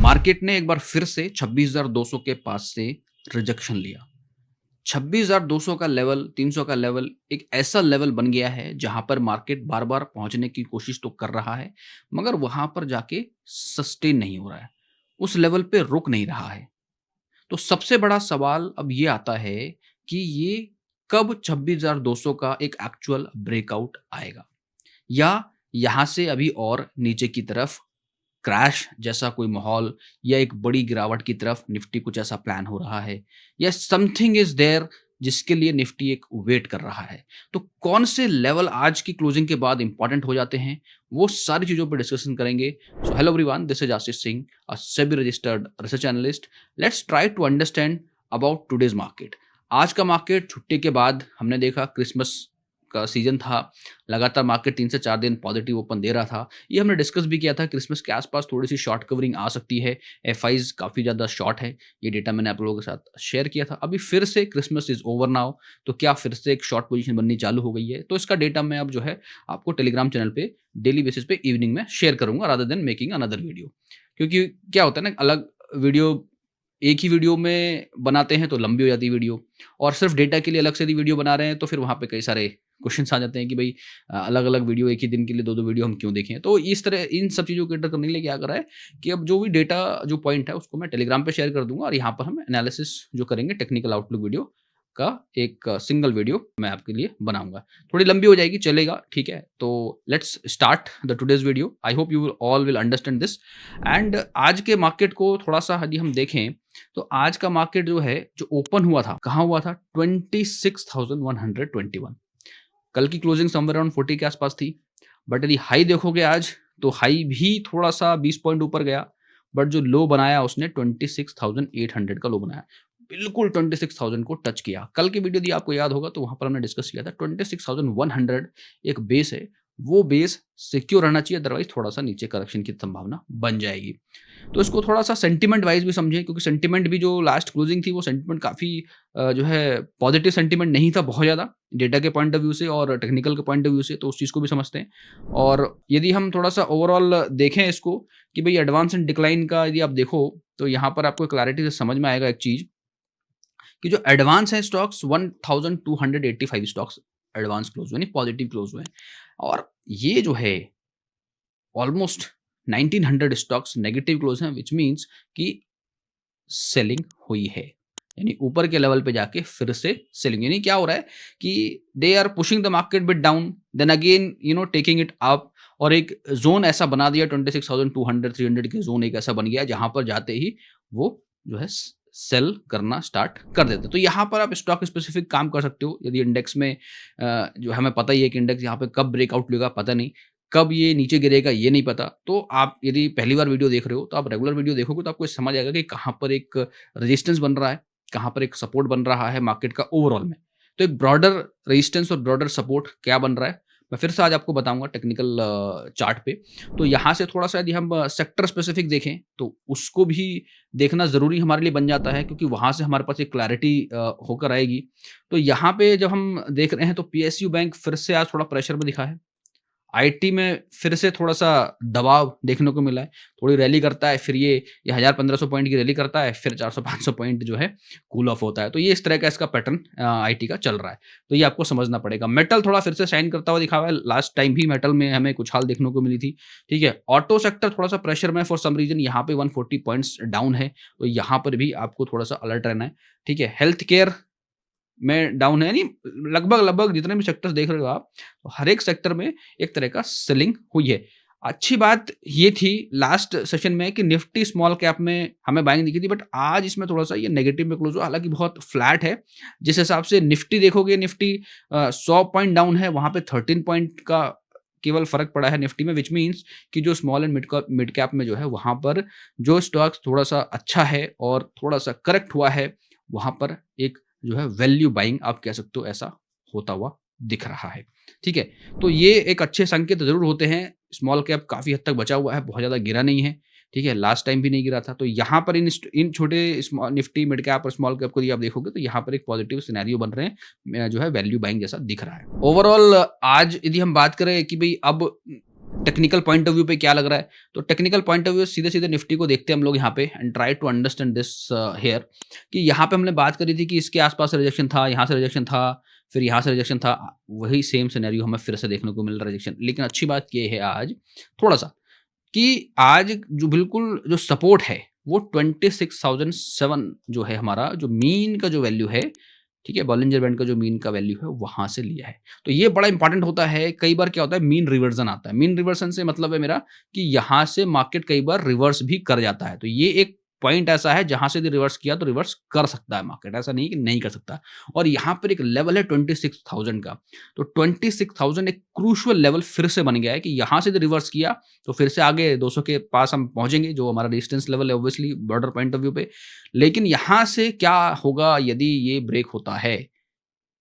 Market ने एक बार फिर से 26,200 के पास से रिजेक्शन लिया। 26,200 का लेवल, 300 का लेवल एक ऐसा लेवल बन गया है जहां पर मार्केट बार-बार पहुंचने की कोशिश तो कर रहा है, मगर वहां पर जाके सस्टेन नहीं हो रहा है। उस लेवल पे रुक नहीं रहा है। तो सबसे बड़ा सवाल अब ये आता है कि ये कब 26,200 का एक एक्चुअल ब्रेकआउट आएगा? या यहां से अभी और नीचे की तरफ क्रैश जैसा कोई माहौल या एक बड़ी गिरावट की तरफ निफ्टी कुछ ऐसा प्लान हो रहा है या समथिंग इज देयर जिसके लिए निफ्टी एक वेट कर रहा है। तो कौन से लेवल आज की क्लोजिंग के बाद इंपॉर्टेंट हो जाते हैं, वो सारी चीजों पर डिस्कशन करेंगे। So hello everyone, this is Ashish Singh, a SEBI registered research analyst. Let's try to understand about today's market. आज का मार्केट छुट्टी के बाद हमने देखा, क्रिसमस का सीजन था, लगातार मार्केट 3 से 4 दिन पॉजिटिव ओपन दे रहा था। ये हमने डिस्कस भी किया था, क्रिसमस के आसपास थोड़ी-सी शॉर्ट कवरिंग आ सकती है, एफआईज़ काफ़ी ज़्यादा शॉर्ट है, ये डेटा मैंने आप लोगों के साथ शेयर किया था। अभी फिर से क्रिसमस इज़ ओवर नाउ, तो क्या फिर से एक शॉर्ट पोजीशन बननी चालू हो गई है? तो इसका डेटा मैं अब जो है आपको टेलीग्राम चैनल पे डेली बेसिस पे इवनिंग में शेयर करूँगा rather than making another video. क्योंकि क्या होता है ना, अलग वीडियो एक ही वीडियो में बनाते हैं तो लंबी हो जाती है वीडियो, और सिर्फ डेटा के लिए अलग से यदि वीडियो बना रहे हैं तो फिर वहाँ पे कई सारे क्वेश्चंस आ जाते हैं कि भाई अलग-अलग वीडियो एक ही दिन के लिए 2-2 वीडियो हम क्यों देखें? तो इस तरह इन सब चीज़ों को कैटर करने के लिए क्या करा है कि अब जो भी डेटा जो पॉइंट है उसको मैं टेलीग्राम पे शेयर कर दूँगा, और यहाँ पर हम एनालिसिस जो करेंगे टेक्निकल आउटलुक वीडियो का एक सिंगल वीडियो मैं आपके लिए बनाऊँगा। थोड़ी लंबी हो जाएगी, चलेगा, ठीक है? तो let's start the today's video. I hope you all will understand this. And आज के मार्केट को थोड़ा-सा यदि हम देखें, तो आज का मार्केट जो है, जो ओपन हुआ था, कहाँ हुआ था? 26,121। कल की क्लोजिंग समवेयर अराउंड 40 के आसपास थी। बट यदि हाई देखोगे आज, तो हाई भी थोड़ा-सा 20 पॉइंट ऊपर गया, बट जो लो बनाया उसने 26,800 का लो बनाया। बिल्कुल 26,000 को टच किया। कल की वीडियो यदि आपको याद होगा तो वहाँ पर हमने डिस्कस किया था 26,100 एक बेस है, वो बेस सिक्योर रहना चाहिए, अदरवाइज़ थोड़ा-सा नीचे करेक्शन की संभावना बन जाएगी। तो इसको थोड़ा-सा सेंटिमेंट वाइज़ भी समझें, क्योंकि सेंटिमेंट भी जो लास्ट क्लोजिंग थी वो सेंटिमेंट काफ़ी जो है पॉजिटिव सेंटिमेंट नहीं था बहुत ज़्यादा, डेटा के पॉइंट ऑफ व्यू से और टेक्निकल के पॉइंट ऑफ व्यू से, तो उस चीज़ को भी समझते हैं। और यदि हम थोड़ा-सा ओवरऑल देखें इसको कि भई एडवांस एंड डिक्लाइन का यदि आप देखो, तो यहाँ पर आपको क्लैरिटी से समझ में आएगा एक चीज़ कि जो एडवांस है स्टॉक्स 1285 स्टॉक्स एडवांस क्लोज हुए, यानी पॉजिटिव क्लोज हुए हैं। और ये जो है ऑलमोस्ट 1900 स्टॉक्स नेगेटिव क्लोज हैं, व्हिच मीन्स कि सेलिंग हुई है, यानी ऊपर के लेवल पे जाके फिर से सेलिंग। यानी क्या हो रहा है कि they are pushing the market bit down, then again taking it up, और एक जोन ऐसा बना दिया 26,200 300 के जोन एक ऐसा बन गया जहां पर जाते ही वो जो है सेल करना स्टार्ट कर देते हैं। तो यहाँ पर आप स्टॉक स्पेसिफिक काम कर सकते हो। यदि इंडेक्स में जो हमें पता ही है कि इंडेक्स यहाँ पे कब ब्रेकआउट लेगा पता नहीं, कब ये नीचे गिरेगा ये नहीं पता। तो आप यदि पहली बार वीडियो देख रहे हो तो आप रेगुलर वीडियो देखोगे तो आपको समझ आएगा कि कहाँ पर एक रेजिस्टेंस बन रहा है, कहाँ पर एक सपोर्ट बन रहा है मार्केट का ओवरऑल में। तो एक ब्रॉडर रेजिस्टेंस और ब्रॉडर सपोर्ट क्या बन रहा है, मैं फिर से आज आपको बताऊंगा टेक्निकल चार्ट पे। तो यहाँ से थोड़ा सा यदि हम सेक्टर स्पेसिफिक देखें तो उसको भी देखना ज़रूरी हमारे लिए बन जाता है, क्योंकि वहाँ से हमारे पास एक क्लैरिटी होकर आएगी। तो यहाँ पे जब हम देख रहे हैं तो पीएसयू बैंक फिर से आज थोड़ा प्रेशर में दिखा है। आईटी में फिर से थोड़ा-सा दबाव देखने को मिला है, थोड़ी रैली करता है, फिर ये 1000-1500 पॉइंट की रैली करता है, फिर 400-500 पॉइंट जो है कूल ऑफ होता है। तो ये इस तरह का इसका पैटर्न आईटी का चल रहा है, तो ये आपको समझना पड़ेगा। मेटल थोड़ा फिर से शाइन करता हुआ दिखा हुआ है, लास्ट टाइम भी मेटल में हमें कुछ हाल देखने को मिली थी, ठीक है। ऑटो सेक्टर थोड़ा-सा प्रेशर में फॉर सम रीज़न, यहाँ पे 140 पॉइंट्स डाउन है, तो यहाँ पर भी आपको थोड़ा-सा अलर्ट रहना है, ठीक है। हेल्थ केयर में डाउन है, यानी लगभग जितने भी सेक्टर्स देख रहे हो आप, तो हर एक सेक्टर में एक तरह का सेलिंग हुई है। अच्छी बात ये थी लास्ट सेशन में कि निफ्टी स्मॉल कैप में हमें बाइंग दिखी थी, बट आज इसमें थोड़ा-सा ये नेगेटिव में क्लोज हुआ, हालाँकि बहुत फ्लैट है। जिस हिसाब से निफ्टी देखोगे, निफ्टी 100 पॉइंट डाउन है, वहाँ पे 13 पॉइंट का केवल फ़र्क पड़ा है निफ्टी में, व्हिच मीन्स कि जो स्मॉल एंड मिड कैप में जो है, वहाँ पर जो स्टॉक्स थोड़ा-सा अच्छा है और थोड़ा-सा करेक्ट हुआ है, वहाँ पर एक जो है वैल्यू बाइंग आप कह सकते हो, ऐसा होता हुआ दिख रहा है, ठीक है। तो ये एक अच्छे संकेत ज़रूर होते हैं। स्मॉल कैप काफ़ी हद तक बचा हुआ है, बहुत ज़्यादा गिरा नहीं है, ठीक है। लास्ट टाइम भी नहीं गिरा था। तो यहाँ पर इन छोटे निफ्टी मिड कैप और स्मॉल कैप को यदि आप देखोगे तो यहाँ पर एक पॉजिटिव सिनेरियो बन रहे हैं, जो है वैल्यू बाइंग जैसा दिख रहा है। ओवरऑल आज यदि हम बात करें कि भाई अब टेक्निकल पॉइंट ऑफ व्यू पे क्या लग रहा है, तो टेक्निकल पॉइंट ऑफ व्यू सीधे-सीधे निफ्टी को देखते हैं हम लोग यहाँ पे and try to understand this here कि यहाँ पे हमने बात करी थी कि इसके आस-पास रिजेक्शन था, यहाँ से रिजेक्शन था, फिर यहाँ से रिजेक्शन था। वही सेम सिनेरियो हमें फिर से देखने को मिल रहा है रिजेक्शन। लेकिन अच्छी बात ये है आज थोड़ा-सा कि आज जो बिल्कुल जो सपोर्ट है वो 26,007 जो है हमारा जो मीन का जो वैल्यू है, ठीक है, बॉलिंजर बैंड का जो मीन का वैल्यू है वहाँ से लिया है। तो ये बड़ा इंपॉर्टेंट होता है। कई बार क्या होता है मीन रिवर्जन आता है। मीन रिवर्जन से मतलब है मेरा कि यहाँ से मार्केट कई बार रिवर्स भी कर जाता है। तो ये एक पॉइंट ऐसा है जहाँ से यदि रिवर्स किया तो रिवर्स कर सकता है मार्केट, ऐसा नहीं कि नहीं कर सकता। और यहाँ पर एक लेवल है 26,000 का। तो 26,000 एक क्रूशियल लेवल फिर से बन गया है कि यहाँ से यदि रिवर्स किया तो फिर से आगे 200 के पास हम पहुंचेंगे, जो हमारा रेजिस्टेंस लेवल है obviously border point of view पे। लेकिन यहाँ से क्या होगा यदि ये ब्रेक होता है,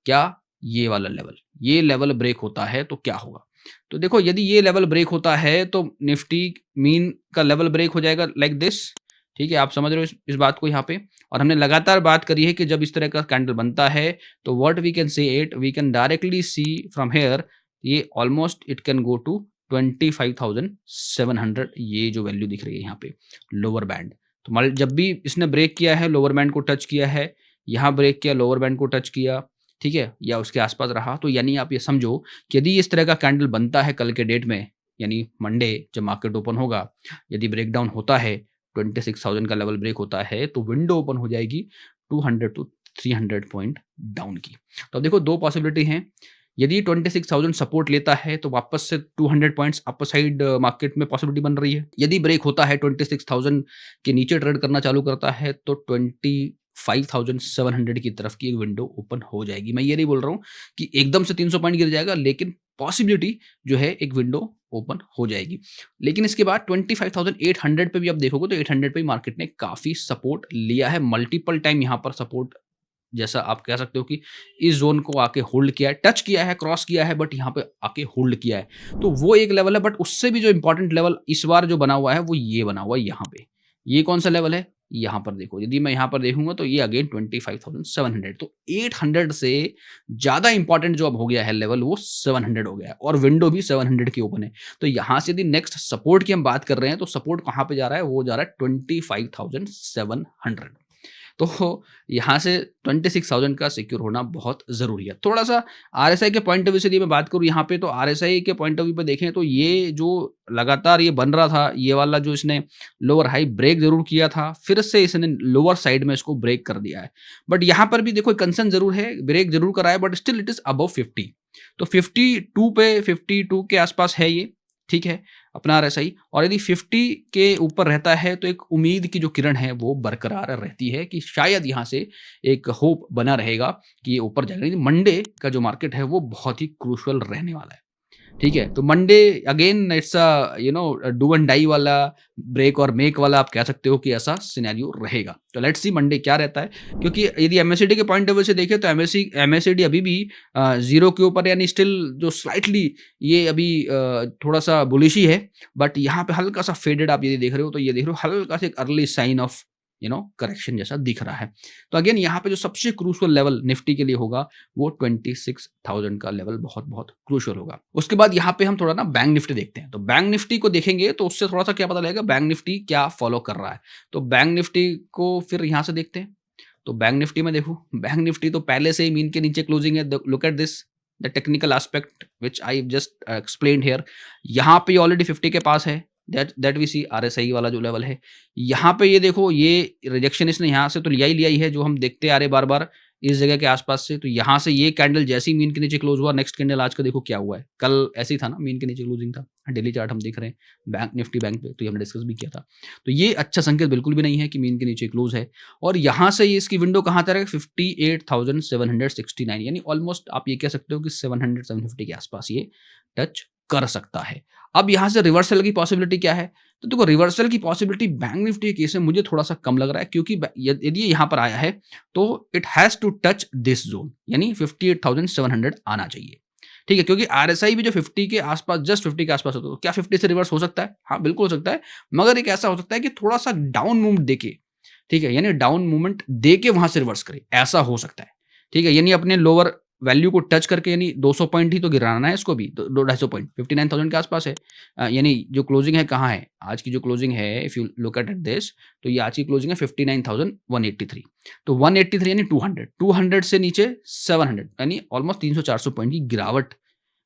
क्या ये वाला लेवल, ये लेवल ब्रेक होता है तो क्या होगा? तो देखो यदि ये लेवल ब्रेक होता है तो निफ्टी मीन का लेवल ब्रेक हो जाएगा लाइक दिस, ठीक है, आप समझ रहे हो इस बात को यहाँ पे। और हमने लगातार बात करी है कि जब इस तरह का कैंडल बनता है तो what we can say it, we can directly see from here, ये almost it can go to 25,700, ये जो वैल्यू दिख रही है यहाँ पे लोअर बैंड। तो जब भी इसने ब्रेक किया है, लोअर बैंड को टच किया है, यहाँ ब्रेक किया, लोअर बैंड को टच किया, ठीक है, या उसके आसपास रहा, तो यानी आप ये समझो कि यदि इस तरह का कैंडल बनता है कल के डेट में, यानी मंडे जब मार्केट ओपन होगा, यदि ब्रेकडाउन होता है 26,000 का लेवल ब्रेक होता है तो विंडो ओपन हो जाएगी 200 टू 300 पॉइंट डाउन की। तो अब देखो दो पॉसिबिलिटी हैं। यदि 26,000 सपोर्ट लेता है तो वापस से 200 पॉइंट्स अपर साइड मार्केट में पॉसिबिलिटी बन रही है। यदि ब्रेक होता है 26,000 के नीचे ट्रेड करना चालू करता है तो 25,700 की तरफ की एक विंडो ओपन हो जाएगी। मैं ये नहीं बोल रहा हूँ कि एकदम से 300 पॉइंट गिर जाएगा, लेकिन पॉसिबिलिटी जो है एक विंडो ओपन हो जाएगी। लेकिन इसके बाद 25,800 पे भी आप देखोगे तो 800 पे मार्केट ने काफ़ी सपोर्ट लिया है, मल्टीपल टाइम यहाँ पर सपोर्ट, जैसा आप कह सकते हो कि इस जोन को आके होल्ड किया है, टच किया है, क्रॉस किया है, बट यहाँ पे आके होल्ड किया है। तो वो एक लेवल है, बट उससे भी जो इंपॉर्टेंट लेवल इस बार जो बना हुआ है वो ये बना हुआ है यहाँ पे। ये कौन सा लेवल है? यहाँ पर देखो, यदि मैं यहाँ पर देखूंगा तो ये अगेन 25,700, तो 800 से ज्यादा इंपॉर्टेंट जो अब हो गया है लेवल वो 700 हो गया है, और विंडो भी 700 की ओपन है। तो यहाँ से यदि नेक्स्ट सपोर्ट की हम बात कर रहे हैं तो सपोर्ट कहाँ पे जा रहा है? वो जा रहा है 25,700। तो यहाँ से 26,000 का सिक्योर होना बहुत ज़रूरी है। थोड़ा-सा आरएसआई के पॉइंट ऑफ व्यू से यदि मैं बात करूँ यहाँ पे, तो आरएसआई के पॉइंट ऑफ व्यू पे देखें तो ये जो लगातार ये बन रहा था, ये वाला जो इसने लोअर हाई ब्रेक ज़रूर किया था, फिर से इसने लोअर साइड में इसको ब्रेक कर दिया है। बट यहाँ पर भी देखो कंसर्न ज़रूर है, ब्रेक ज़रूर करा है, but still it is above 50। तो 52 पे 52 के आसपास है ये, ठीक है, अपना आरएसआई। और यदि 50 के ऊपर रहता है तो एक उम्मीद की जो किरण है वो बरकरार रहती है कि शायद यहाँ से एक होप बना रहेगा कि ये ऊपर जाएगा। मंडे का जो मार्केट है वो बहुत ही क्रूशियल रहने वाला है, ठीक है। तो Monday again it's a do and die वाला, ब्रेक और मेक वाला, आप कह सकते हो कि ऐसा सिनेरियो रहेगा। तो लेट्स सी मंडे क्या रहता है, क्योंकि यदि एमएससीडी के पॉइंट ऑफ व्यू से देखें तो एमएससीडी अभी भी जीरो के ऊपर, यानी स्टिल जो स्लाइटली ये अभी थोड़ा सा बुलिश ही है, बट यहाँ पे हल्का सा फेडेड आप यदि देख रहे हो तो ये देख रहे हो हल्का सा एक अर्ली साइन ऑफ करेक्शन जैसा दिख रहा है। तो अगेन यहाँ पे जो सबसे क्रूशियल लेवल निफ्टी के लिए होगा वो 26,000 का लेवल बहुत बहुत क्रूशियल होगा। उसके बाद यहाँ पे हम थोड़ा ना बैंक निफ्टी देखते हैं। तो बैंक निफ्टी को देखेंगे तो उससे थोड़ा सा क्या पता लगेगा बैंक निफ्टी क्या फॉलो कर रहा है। तो बैंक निफ्टी को फिर यहाँ से देखते हैं। तो बैंक निफ्टी में देखो, बैंक निफ्टी तो पहले से ही मीन के नीचे क्लोजिंग है। Look at this, the technical aspect which I just explained here. यहाँ पे ऑलरेडी 50 के पास है, दैट वी सी आरएसआई वाला जो लेवल है। यहाँ पे ये देखो, ये रिजेक्शन इसने यहाँ से तो लिया ही है, जो हम देखते आ रहे बार बार इस जगह के आसपास से। तो यहाँ से ये कैंडल जैसे ही मीन के नीचे क्लोज हुआ, नेक्स्ट कैंडल आज का देखो क्या हुआ है। कल ऐसे ही था ना, मीन के नीचे क्लोजिंग था। डेली चार्ट हम देख रहे हैं बैंक निफ्टी बैंक पे, तो ये हमने डिस्कस भी किया था। तो ये अच्छा संकेत बिल्कुल भी नहीं है कि मीन के नीचे क्लोज है। और यहाँ से ये इसकी विंडो कहाँ तक है? 58,769, यानी ऑलमोस्ट आप ये कह सकते हो कि 700 750 के आसपास ये टच कर सकता है। अब यहाँ से रिवर्सल की पॉसिबिलिटी क्या है? तो देखो, रिवर्सल की पॉसिबिलिटी बैंक निफ्टी के केस में मुझे थोड़ा सा कम लग रहा है, क्योंकि यदि यहाँ पर आया है तो it has to touch this zone, यानी 58,700 आना चाहिए, ठीक है। क्योंकि आरएसआई भी जो 50 के आसपास, जस्ट 50 के आसपास होता है, तो क्या 50 से रिवर्स हो सकता है? हाँ, बिल्कुल हो सकता है, मगर एक ऐसा हो सकता है कि थोड़ा सा डाउन मूवमेंट देके, ठीक है, यानी डाउन मूवमेंट देके वहां से रिवर्स करे, ऐसा हो सकता है, ठीक है। यानी अपने लोअर वैल्यू को टच करके, यानी 200 पॉइंट ही तो गिराना है इसको भी, तो 200-250 पॉइंट 59,000 के आसपास है। यानी जो क्लोजिंग है कहाँ है? आज की जो क्लोजिंग है, if you look at this, तो ये आज की क्लोजिंग है 59,183। तो 183 यानी 200, 200 से नीचे 700, यानी ऑलमोस्ट 300-400 पॉइंट की गिरावट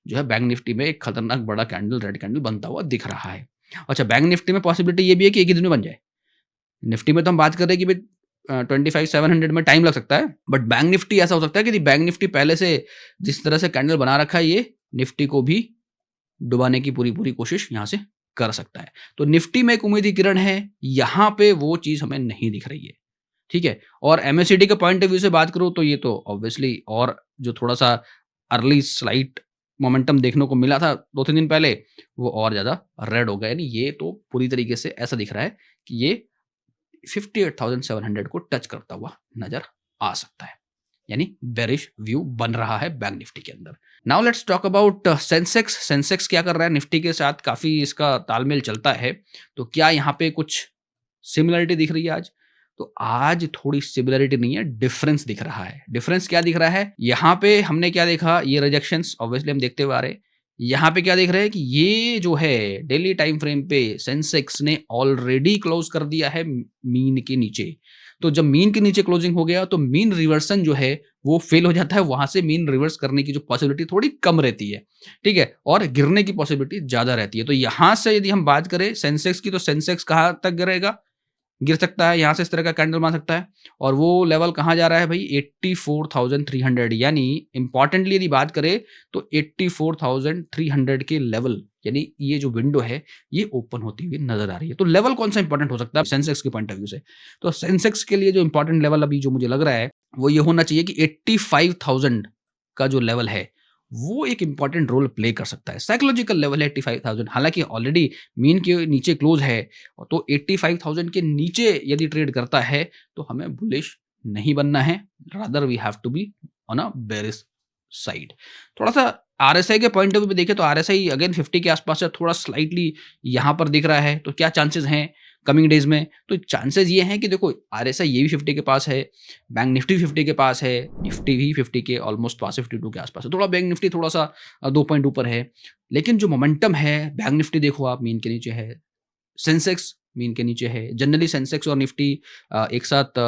जो है बैंक निफ्टी में एक खतरनाक बड़ा कैंडल, रेड कैंडल बनता हुआ दिख रहा है। अच्छा, बैंक निफ्टी में पॉसिबिलिटी ये भी है कि एक ही दिन में बन जाए। निफ्टी में तो हम बात कर रहे हैं कि भाई 25,700 में टाइम लग सकता है, बट बैंक निफ्टी ऐसा हो सकता है कि बैंक निफ्टी पहले से जिस तरह से कैंडल बना रखा है, ये निफ्टी को भी डुबाने की पूरी पूरी कोशिश यहाँ से कर सकता है। तो निफ्टी में एक उम्मीद की किरण है, यहाँ पे वो चीज़ हमें नहीं दिख रही है, ठीक है। और एमएससीडी के पॉइंट ऑफ व्यू से बात करूँ तो ये तो ऑब्वियसली, और जो थोड़ा सा अर्ली स्लाइट मोमेंटम देखने को मिला था 2-3 दिन पहले, वो और ज़्यादा रेड हो गया। यानी ये तो पूरी तरीके से ऐसा दिख रहा है कि ये 58,700 को टच करता हुआ नजर आ सकता है, यानी बेरिश व्यू बन रहा है बैंक निफ्टी के अंदर। Now let's talk about Sensex. Sensex क्या कर रहा है? निफ्टी के साथ काफी इसका तालमेल चलता है, तो क्या यहाँ पे कुछ सिमिलरिटी दिख रही है आज? तो आज थोड़ी सिमिलरिटी नहीं है, डिफरेंस दिख रहा है। डिफरेंस क्या दिख रहा है? यहाँ पे हमने क्या देखा, ये रिजेक्शंस ऑब्वियसली हम देखते हुए आ रहे हैं। यहाँ पे क्या देख रहे हैं कि ये जो है डेली टाइम फ्रेम पे सेंसेक्स ने ऑलरेडी क्लोज कर दिया है मीन के नीचे। तो जब मीन के नीचे क्लोजिंग हो गया तो मीन रिवर्सन जो है वो फेल हो जाता है, वहां से मीन रिवर्स करने की जो पॉसिबिलिटी थोड़ी कम रहती है, ठीक है, और गिरने की पॉसिबिलिटी ज्यादा रहती है। तो यहां से यदि हम बात करें सेंसेक्स की, तो सेंसेक्स कहां तक गिरेगा? गिर सकता है यहाँ से, इस तरह का कैंडल बन सकता है। और वो लेवल कहाँ जा रहा है भाई? 84,300। यानी इंपॉर्टेंटली यदि बात करें तो 84,300 के लेवल, यानी ये जो विंडो है ये ओपन होती हुई नजर आ रही है। तो लेवल कौन सा इंपॉर्टेंट हो सकता है सेंसेक्स के पॉइंट ऑफ व्यू से? तो सेंसेक्स के लिए जो इंपॉर्टेंट लेवल अभी जो मुझे लग रहा है वो ये होना चाहिए कि 85,000 का जो लेवल है वो एक इंपॉर्टेंट रोल प्ले कर सकता है। साइकोलॉजिकल लेवल है 85,000, हालांकि ऑलरेडी मीन के नीचे क्लोज है, तो 85,000 के नीचे यदि ट्रेड करता है तो हमें बुलिश नहीं बनना है, rather we have to be on a bearish side. थोड़ा सा आरएसआई के पॉइंट ऑफ व्यू में देखें तो आरएसआई अगेन 50 के आसपास है, थोड़ा स्लाइटली यहाँ पर दिख रहा है। तो क्या चांसेस हैं कमिंग डेज में? तो चांसेस ये हैं कि देखो आरएसआई ये भी 50 के पास है, बैंक निफ्टी 50 के पास है, निफ्टी भी 50 के ऑलमोस्ट पास, 52 के आसपास है। थोड़ा बैंक निफ्टी थोड़ा सा 2 पॉइंट ऊपर है, लेकिन जो मोमेंटम है बैंक निफ्टी देखो आप मीन के नीचे है, सेंसेक्स मीन के नीचे है। जनरली सेंसेक्स और निफ्टी एक साथ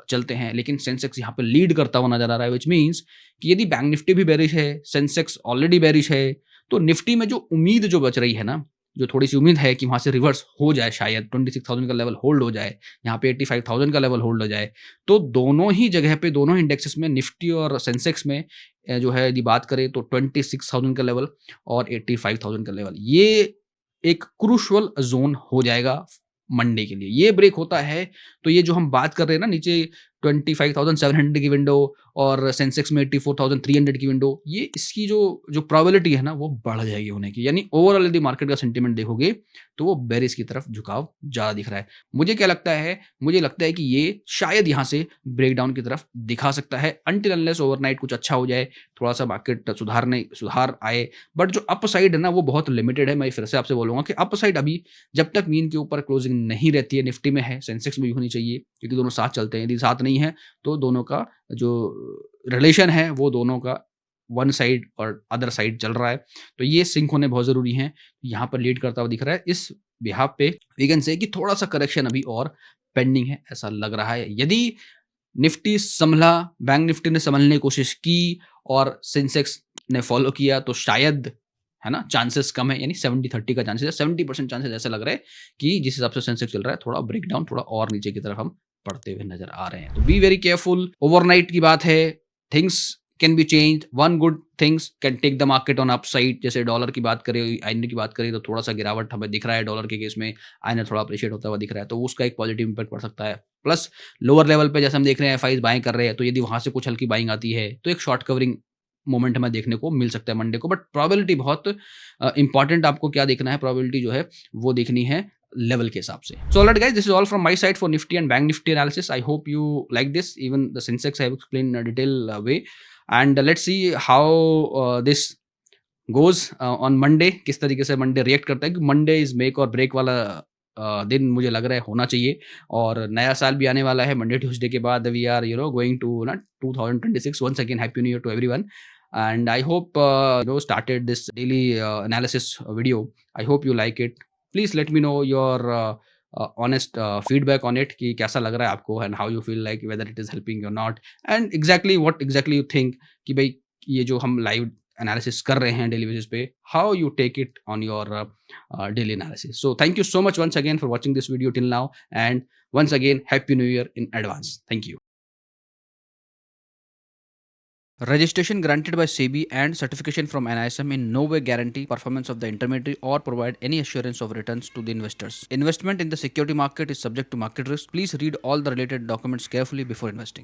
चलते हैं, लेकिन सेंसेक्स यहाँ पे लीड करता हुआ नजर आ रहा है, विच मीन्स कि यदि बैंक निफ्टी भी बेरिश है, सेंसेक्स ऑलरेडी बेरिश है, तो निफ्टी में जो उम्मीद जो बच रही है ना, जो थोड़ी सी उम्मीद है कि वहां से रिवर्स हो जाए, शायद 26,000 का लेवल होल्ड हो जाए, यहाँ पे 85,000 का लेवल होल्ड हो जाए, तो दोनों ही जगह पे, दोनों ही इंडेक्सेस में, निफ्टी और सेंसेक्स में जो है यदि बात करें तो 26,000 का लेवल और 85,000 का लेवल, ये एक क्रूशल जोन हो जाएगा मंडे के लिए। ये ब्रेक होता है तो ये जो हम बात कर रहे हैं ना, नीचे 25,700 की विंडो और सेंसेक्स में 84,300 की विंडो, ये इसकी जो प्रोबेबिलिटी है ना वो बढ़ जाएगी होने की। यानी ओवरऑल यदि मार्केट का सेंटीमेंट देखोगे तो वो बेरिश की तरफ झुकाव ज्यादा दिख रहा है। मुझे क्या लगता है? मुझे लगता है कि ये शायद यहाँ से ब्रेकडाउन की तरफ दिखा सकता है, अनटिल अनलेस ओवरनाइट कुछ अच्छा हो जाए, थोड़ा सा मार्केट सुधार आए। बट जो अप साइड है ना वो बहुत लिमिटेड है। मैं फिर से आपसे बोलूंगा कि अप साइड अभी जब तक मीन के ऊपर क्लोजिंग नहीं रहती है, निफ्टी में है, सेंसेक्स में भी होनी चाहिए, क्योंकि दोनों साथ चलते हैं। यदि साथ नहीं है तो दोनों का जो रिलेशन है वो दोनों का वन साइड और अदर साइड चल रहा है, तो ये सिंक होने बहुत जरूरी है। यहाँ पर लीड करता हुआ दिख रहा है। इस बिहाफ पे वी कैन से कि थोड़ा सा करेक्शन अभी और पेंडिंग है, ऐसा लग रहा है। यदि निफ्टी संभला, बैंक निफ्टी ने संभलने की कोशिश की और सेंसेक्स ने फॉलो किया, तो शायद, है ना, चांसेस कम है, यानी 70-30 का चांसेस है, 70% चांसेस ऐसे लग रहा है कि जिस हिसाब से सेंसेक्स चल रहा है थोड़ा ब्रेकडाउन, थोड़ा और नीचे की तरफ हम पढ़ते हुए नजर आ रहे हैं। तो बी वेरी केयरफुल। ओवरनाइट की बात है, things can be change, one good things can take the market on upside. जैसे डॉलर की बात करें, आईएनआर की बात करें, तो थोड़ा सा गिरावट हमें दिख रहा है डॉलर के केस में, आईएनआर थोड़ा अप्रिशिएट होता हुआ दिख रहा है, तो उसका एक पॉजिटिव इंपैक्ट पड़ सकता है। प्लस लोअर लेवल पे जैसे हम देख रहे हैं एफआईज बाइंग कर रहे हैं, तो यदि वहां से कुछ हल्की बाइंग आती है तो एक शॉर्ट कवरिंग मोमेंट हमें देखने को मिल सकता है मंडे को। बट प्रोबेबिलिटी बहुत इंपॉर्टेंट, आपको क्या देखना है, प्रोबेबिलिटी जो है वो देखनी है लेवल के हिसाब से। So alright guys, this is all from my side for Nifty and bank Nifty analysis. I hope you like this, even the Sensex I have explain in a detail way, and let's see how this goes on Monday, किस तरीके से Monday react करता है, कि Monday is make और break वाला दिन मुझे लग रहा है होना चाहिए। और नया साल भी आने वाला है, मंडे ट्यूसडे के बाद वी आर गोइंग टू ना 2026। Once again happy new year to everyone, and I hope started this daily analysis video. I hope you like it. Please let me know your honest feedback on it कि कैसा लग रहा है आपको, and how you feel like whether it is helping or not, and exactly what exactly you think कि भाई ये जो हम लाइव एनालिसिस कर रहे हैं डेली बेसिस पे, how you take it on your daily analysis. So thank you so much once again for watching this video till now, and once again happy new year in advance. Thank you. Registration granted by SEBI and certification from NISM in no way guarantee performance of the intermediary or provide any assurance of returns to the investors. Investment in the security market is subject to market risk. Please read all the related documents carefully before investing.